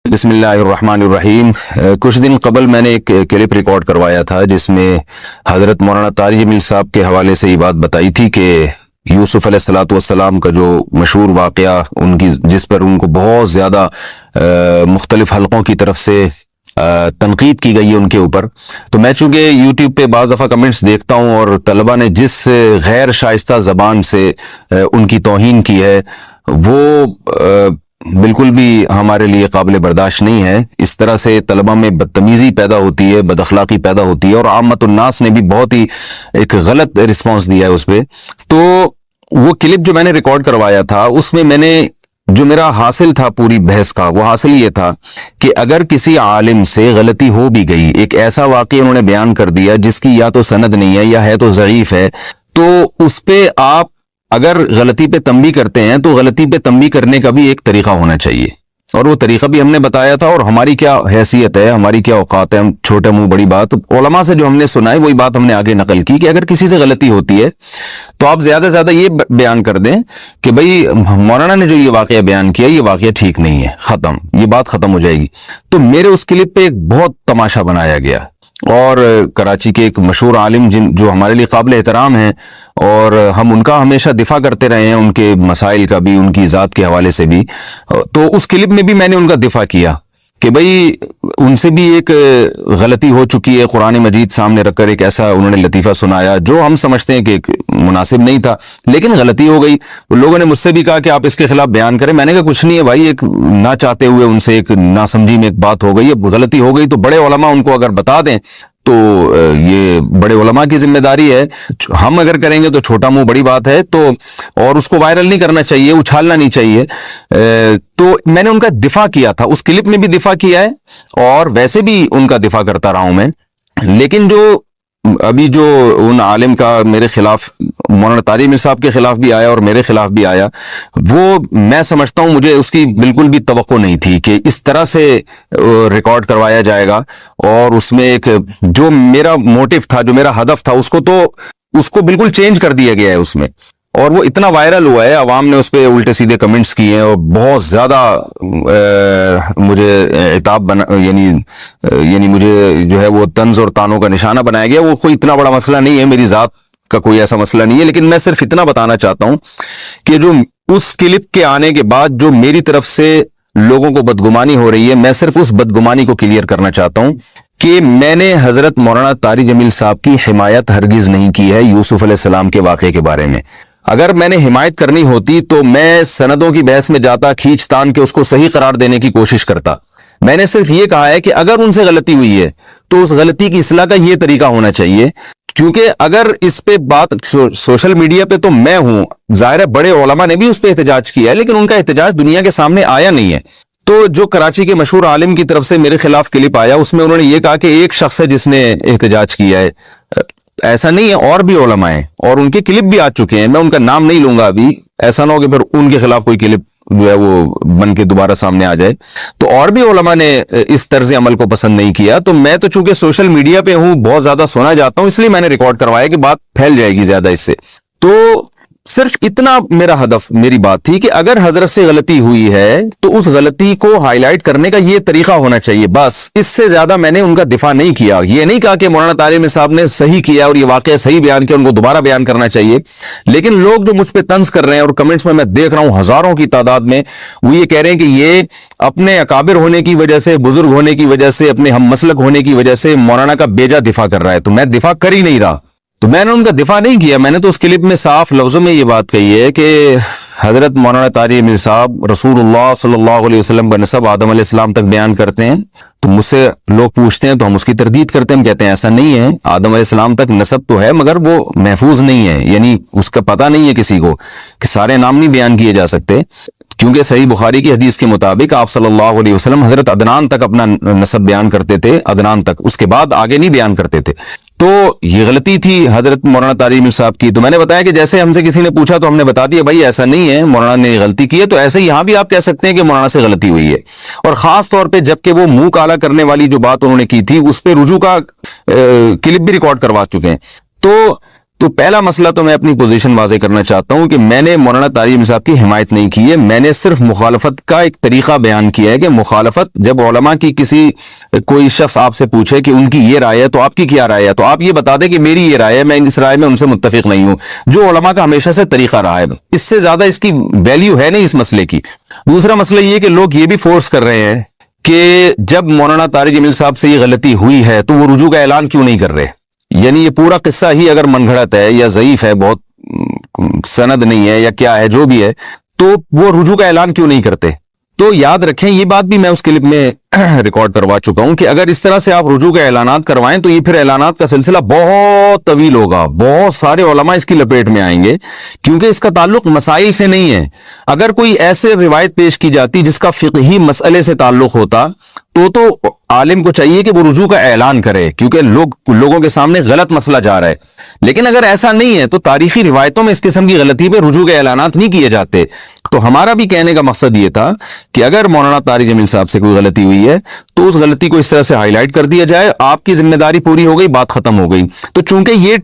بسم اللہ الرحمن الرحیم۔ کچھ دن قبل میں نے ایک کلپ ریکارڈ کروایا تھا جس میں حضرت مولانا طارق جمیل صاحب کے حوالے سے یہ بات بتائی تھی کہ یوسف علیہ الصلوۃ والسلام کا جو مشہور واقعہ ان کی جس پر ان کو بہت زیادہ مختلف حلقوں کی طرف سے تنقید کی گئی ہے ان کے اوپر، تو میں چونکہ یوٹیوب پہ بعض دفعہ کمنٹس دیکھتا ہوں اور طلبہ نے جس غیر شائستہ زبان سے ان کی توہین کی ہے وہ بالکل بھی ہمارے لیے قابل برداشت نہیں ہے۔ اس طرح سے طلبہ میں بدتمیزی پیدا ہوتی ہے، بد اخلاقی پیدا ہوتی ہے، اور عامت الناس نے بھی بہت ہی ایک غلط رسپانس دیا ہے اس پہ۔ تو وہ کلپ جو میں نے ریکارڈ کروایا تھا اس میں نے جو میرا حاصل تھا پوری بحث کا، وہ حاصل یہ تھا کہ اگر کسی عالم سے غلطی ہو بھی گئی، ایک ایسا واقعہ انہوں نے بیان کر دیا جس کی یا تو سند نہیں ہے یا ہے تو ضعیف ہے، تو اس پہ آپ اگر غلطی پہ تنبیہ کرتے ہیں تو غلطی پہ تنبیہ کرنے کا بھی ایک طریقہ ہونا چاہیے، اور وہ طریقہ بھی ہم نے بتایا تھا، اور ہماری کیا حیثیت ہے، ہماری کیا اوقات ہے، ہم چھوٹے منہ بڑی بات، علماء سے جو ہم نے سنا ہے وہی بات ہم نے آگے نقل کی کہ اگر کسی سے غلطی ہوتی ہے تو آپ زیادہ سے زیادہ یہ بیان کر دیں کہ بھئی مولانا نے جو یہ واقعہ بیان کیا یہ واقعہ ٹھیک نہیں ہے، ختم، یہ بات ختم ہو جائے گی۔ تو میرے اس کلپ پہ ایک بہت تماشا بنایا گیا، اور کراچی کے ایک مشہور عالم جو ہمارے لیے قابل احترام ہیں اور ہم ان کا ہمیشہ دفاع کرتے رہے ہیں، ان کے مسائل کا بھی، ان کی ذات کے حوالے سے بھی، تو اس کلپ میں بھی میں نے ان کا دفاع کیا کہ بھئی ان سے بھی ایک غلطی ہو چکی ہے، قرآن مجید سامنے رکھ کر ایک ایسا انہوں نے لطیفہ سنایا جو ہم سمجھتے ہیں کہ مناسب نہیں تھا، لیکن غلطی ہو گئی۔ لوگوں نے مجھ سے بھی کہا کہ آپ اس کے خلاف بیان کریں، میں نے کہا کچھ نہیں ہے بھائی، ایک نہ چاہتے ہوئے ان سے ایک ناسمجھی میں ایک بات ہو گئی، اب غلطی ہو گئی تو بڑے علماء ان کو اگر بتا دیں تو یہ بڑے علماء کی ذمہ داری ہے، ہم اگر کریں گے تو چھوٹا منہ بڑی بات ہے، تو اور اس کو وائرل نہیں کرنا چاہیے، اچھالنا نہیں چاہیے۔ تو میں نے ان کا دفاع کیا تھا، اس کلپ میں بھی دفاع کیا ہے اور ویسے بھی ان کا دفاع کرتا رہا ہوں میں، لیکن جو ابھی جو ان عالم کا میرے خلاف مولانا طارق جمیل صاحب کے خلاف بھی آیا اور میرے خلاف بھی آیا، وہ میں سمجھتا ہوں مجھے اس کی بالکل بھی توقع نہیں تھی کہ اس طرح سے ریکارڈ کروایا جائے گا، اور اس میں ایک جو میرا موٹیو تھا، جو میرا ہدف تھا، اس کو بالکل چینج کر دیا گیا ہے اس میں، اور وہ اتنا وائرل ہوا ہے، عوام نے اس پہ الٹے سیدھے کمنٹس کیے ہیں اور بہت زیادہ مجھے عتاب یعنی مجھے جو ہے وہ طنز اور طعنوں کا نشانہ بنایا گیا۔ وہ کوئی اتنا بڑا مسئلہ نہیں ہے، میری ذات کا کوئی ایسا مسئلہ نہیں ہے، لیکن میں صرف اتنا بتانا چاہتا ہوں کہ جو اس کلپ کے آنے کے بعد جو میری طرف سے لوگوں کو بدگمانی ہو رہی ہے، میں صرف اس بدگمانی کو کلیئر کرنا چاہتا ہوں کہ میں نے حضرت مولانا طارق جمیل صاحب کی حمایت ہرگز نہیں کی ہے یوسف علیہ السلام کے واقعے کے بارے میں۔ اگر میں نے حمایت کرنی ہوتی تو میں سندوں کی بحث میں جاتا، کھینچ تان کے اس کو صحیح قرار دینے کی کوشش کرتا۔ میں نے صرف یہ کہا ہے کہ اگر ان سے غلطی ہوئی ہے تو اس غلطی کی اصلاح کا یہ طریقہ ہونا چاہیے، کیونکہ اگر اس پہ بات سوشل میڈیا پہ تو میں ہوں، ظاہر ہے بڑے علماء نے بھی اس پہ احتجاج کیا ہے، لیکن ان کا احتجاج دنیا کے سامنے آیا نہیں ہے۔ تو جو کراچی کے مشہور عالم کی طرف سے میرے خلاف کلپ آیا، اس میں انہوں نے یہ کہا کہ ایک شخص ہے جس نے احتجاج کیا ہے، ایسا نہیں ہے، اور بھی علماء ہیں اور ان کے کلپ بھی آ چکے ہیں، میں ان کا نام نہیں لوں گا ابھی، ایسا نہ ہو کہ پھر ان کے خلاف کوئی کلپ جو ہے وہ بن کے دوبارہ سامنے آ جائے۔ تو اور بھی علماء نے اس طرز عمل کو پسند نہیں کیا، تو میں تو چونکہ سوشل میڈیا پہ ہوں، بہت زیادہ سنا جاتا ہوں، اس لیے میں نے ریکارڈ کروایا کہ بات پھیل جائے گی زیادہ اس سے۔ تو صرف اتنا میرا ہدف، میری بات تھی کہ اگر حضرت سے غلطی ہوئی ہے تو اس غلطی کو ہائی لائٹ کرنے کا یہ طریقہ ہونا چاہیے، بس اس سے زیادہ میں نے ان کا دفاع نہیں کیا۔ یہ نہیں کہا کہ مولانا طارق جمیل صاحب نے صحیح کیا اور یہ واقعہ صحیح بیان کیا، ان کو دوبارہ بیان کرنا چاہیے، لیکن لوگ جو مجھ پہ طنز کر رہے ہیں اور کمنٹس میں دیکھ رہا ہوں ہزاروں کی تعداد میں، وہ یہ کہہ رہے ہیں کہ یہ اپنے اکابر ہونے کی وجہ سے، بزرگ ہونے کی وجہ سے، اپنے ہم مسلک ہونے کی وجہ سے مولانا کا بیجا دفاع کر رہا ہے، تو میں دفاع کر ہی نہیں رہا، تو میں نے ان کا دفاع نہیں کیا۔ میں نے تو اس کلپ میں صاف لفظوں میں یہ بات کہی ہے کہ حضرت مولانا طارق جمیل صاحب رسول اللہ صلی اللہ علیہ وسلم کا نسب آدم علیہ السلام تک بیان کرتے ہیں، تو مجھ سے لوگ پوچھتے ہیں تو ہم اس کی تردید کرتے ہیں، ہم کہتے ہیں ایسا نہیں ہے، آدم علیہ السلام تک نسب تو ہے مگر وہ محفوظ نہیں ہے، یعنی اس کا پتہ نہیں ہے کسی کو کہ سارے نام نہیں بیان کیے جا سکتے، کیونکہ صحیح بخاری کی حدیث کے مطابق آپ صلی اللہ علیہ وسلم حضرت عدنان تک اپنا نسب بیان کرتے تھے، عدنان تک، اس کے بعد آگے نہیں بیان کرتے تھے۔ تو یہ غلطی تھی حضرت مولانا طارق جمیل صاحب کی۔ تو میں نے بتایا کہ جیسے ہم سے کسی نے پوچھا تو ہم نے بتا دیا بھائی ایسا نہیں ہے، مولانا نے غلطی کی ہے، تو ایسے یہاں بھی آپ کہہ سکتے ہیں کہ مولانا سے غلطی ہوئی ہے، اور خاص طور پہ جبکہ وہ منہ کالا کرنے والی جو بات انہوں نے کی تھی اس پہ رجوع کا کلپ بھی ریکارڈ کروا چکے ہیں۔ تو تو پہلا مسئلہ تو میں اپنی پوزیشن واضح کرنا چاہتا ہوں کہ میں نے مولانا طارق جمیل صاحب کی حمایت نہیں کی ہے، میں نے صرف مخالفت کا ایک طریقہ بیان کیا ہے کہ مخالفت جب علماء کی کوئی شخص آپ سے پوچھے کہ ان کی یہ رائے ہے تو آپ کی کیا رائے ہے، تو آپ یہ بتا دیں کہ میری یہ رائے ہے، میں اس رائے میں ان سے متفق نہیں ہوں، جو علماء کا ہمیشہ سے طریقہ رہا ہے، اس سے زیادہ اس کی ویلیو ہے نہیں اس مسئلے کی۔ دوسرا مسئلہ یہ کہ لوگ یہ بھی فورس کر رہے ہیں کہ جب مولانا طارق جمیل صاحب سے یہ غلطی ہوئی ہے تو وہ رجوع کا اعلان کیوں نہیں کر رہے، یعنی یہ پورا قصہ ہی اگر من گھڑت ہے یا ضعیف ہے، بہت سند نہیں ہے یا کیا ہے جو بھی ہے، تو وہ رجوع کا اعلان کیوں نہیں کرتے۔ تو یاد رکھیں یہ بات بھی میں اس کلپ میں ریکارڈ کروا چکا ہوں کہ اگر اس طرح سے آپ رجوع کے اعلانات کروائیں تو یہ پھر اعلانات کا سلسلہ بہت طویل ہوگا، بہت سارے علماء اس کی لپیٹ میں آئیں گے، کیونکہ اس کا تعلق مسائل سے نہیں ہے۔ اگر کوئی ایسے روایت پیش کی جاتی جس کا فقہی مسئلے سے تعلق ہوتا تو عالم کو چاہیے کہ وہ رجوع کا اعلان کرے، کیونکہ لوگوں کے سامنے غلط مسئلہ جا رہا ہے۔ لیکن اگر ایسا نہیں ہے تو تاریخی روایتوں میں اس قسم کی غلطی پہ رجوع کے اعلانات نہیں کیے جاتے۔ تو ہمارا بھی کہنے کا مقصد یہ تھا کہ اگر مولانا طارق جمیل صاحب سے کوئی غلطی ہوئی ہے تو اس غلطی کو اس طرح سے ہائی لائٹ کر دیا جائے، آپ کی ذمہ داری پوری ہو گئی، بات ختم ہو گئی۔ تو چونکہ یہ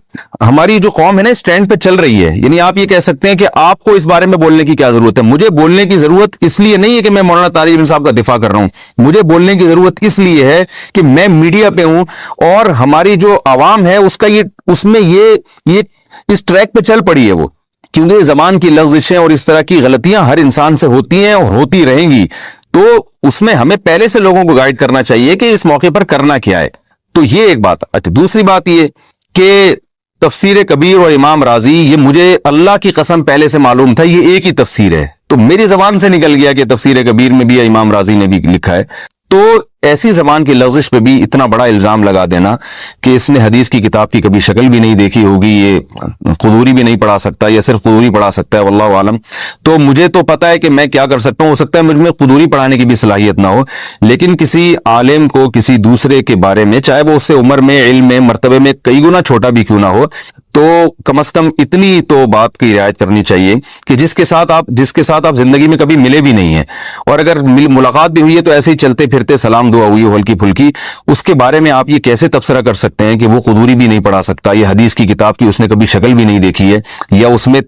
ہماری جو قوم ہے نا اسٹینڈ پہ چل رہی ہے، یعنی آپ یہ کہہ سکتے ہیں کہ آپ کو اس بارے میں بولنے کی کیا ضرورت ہے۔ مجھے بولنے کی ضرورت اس لیے نہیں ہے کہ میں مولانا طارق جمیل صاحب کا دفاع کر رہا ہوں، مجھے بولنے کی ضرورت اس لیے ہے کہ میں میڈیا پہ ہوں اور ہماری جو عوام ہے اس میں یہ اس ٹریک پہ چل پڑی ہے وہ، کیونکہ زبان کی لغزشیں اور اس طرح کی غلطیاں ہر انسان سے ہوتی ہیں اور ہوتی رہیں گی، تو اس میں ہمیں پہلے سے لوگوں کو گائیڈ کرنا چاہیے کہ اس موقع پر کرنا کیا ہے۔ تو یہ ایک بات۔ اچھا، دوسری بات یہ کہ تفسیر کبیر اور امام رازی، یہ مجھے اللہ کی قسم پہلے سے معلوم تھا یہ ایک ہی تفسیر ہے، تو میری زبان سے نکل گیا کہ تفسیر کبیر میں بھی امام رازی نے بھی لکھا ہے۔ تو ایسی زبان کی لغزش پہ بھی اتنا بڑا الزام لگا دینا کہ اس نے حدیث کی کتاب کی کبھی شکل بھی نہیں دیکھی ہوگی، یہ قدوری بھی نہیں پڑھا سکتا یا صرف قدوری پڑھا سکتا ہے، واللہ عالم۔ تو مجھے تو پتا ہے کہ میں کیا کر سکتا ہوں، ہو سکتا ہے مجھ میں قدوری پڑھانے کی بھی صلاحیت نہ ہو، لیکن کسی عالم کو کسی دوسرے کے بارے میں، چاہے وہ اس سے عمر میں، علم میں، مرتبے میں کئی گنا چھوٹا بھی کیوں نہ ہو، تو کم از کم اتنی تو بات کی رعایت کرنی چاہیے کہ جس کے ساتھ آپ زندگی میں کبھی ملے بھی نہیں ہیں، اور اگر ملاقات بھی ہوئی ہے تو ایسے ہی چلتے پھرتے سلام دعا ہوئی ہو ہلکی پھلکی، اس کے بارے میں آپ یہ کیسے تبصرہ کر سکتے ہیں کہ وہ قدوری بھی نہیں پڑھا سکتا، یہ حدیث کی کتاب کی اس نے کبھی شکل بھی نہیں دیکھی ہے، یا اس میں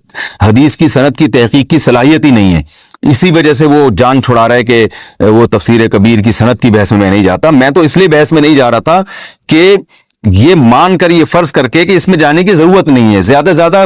حدیث کی سند کی تحقیق کی صلاحیت ہی نہیں ہے، اسی وجہ سے وہ جان چھڑا رہا ہے کہ وہ تفسیر کبیر کی سند کی بحث میں نہیں جاتا۔ میں تو اس لیے بحث میں نہیں جا رہا تھا کہ یہ مان کر، یہ فرض کر کے کہ اس میں جانے کی ضرورت نہیں ہے، زیادہ سے زیادہ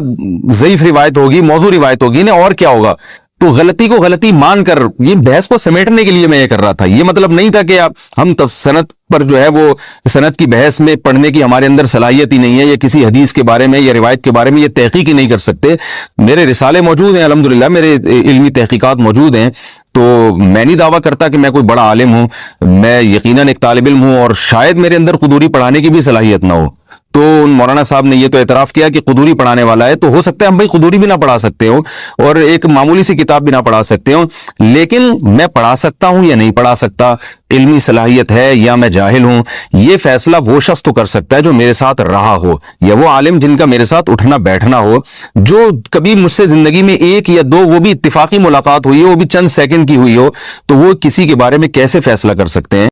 ضعیف روایت ہوگی، موضوع روایت ہوگی نا، اور کیا ہوگا۔ تو غلطی کو غلطی مان کر یہ بحث کو سمیٹنے کے لیے میں یہ کر رہا تھا، یہ مطلب نہیں تھا کہ ہم سند پر جو ہے وہ سند کی بحث میں پڑھنے کی ہمارے اندر صلاحیت ہی نہیں ہے، یا کسی حدیث کے بارے میں یا روایت کے بارے میں یہ تحقیق ہی نہیں کر سکتے۔ میرے رسالے موجود ہیں الحمدللہ، میرے علمی تحقیقات موجود ہیں، تو میں نہیں دعویٰ کرتا کہ میں کوئی بڑا عالم ہوں، میں یقیناً ایک طالب علم ہوں، اور شاید میرے اندر قدوری پڑھانے کی بھی صلاحیت نہ ہو۔ تو مولانا صاحب نے یہ تو اعتراف کیا کہ قدوری پڑھانے والا ہے، تو ہو سکتا ہے ہم بھائی قدوری بھی نہ پڑھا سکتے ہوں اور ایک معمولی سی کتاب بھی نہ پڑھا سکتے ہوں، لیکن میں پڑھا سکتا ہوں یا نہیں پڑھا سکتا، علمی صلاحیت ہے یا میں جاہل ہوں، یہ فیصلہ وہ شخص تو کر سکتا ہے جو میرے ساتھ رہا ہو، یا وہ عالم جن کا میرے ساتھ اٹھنا بیٹھنا ہو، جو کبھی مجھ سے زندگی میں ایک یا دو، وہ بھی اتفاقی ملاقات ہوئی ہو، وہ بھی چند سیکنڈ کی ہوئی ہو، تو وہ کسی کے بارے میں کیسے فیصلہ کر سکتے ہیں۔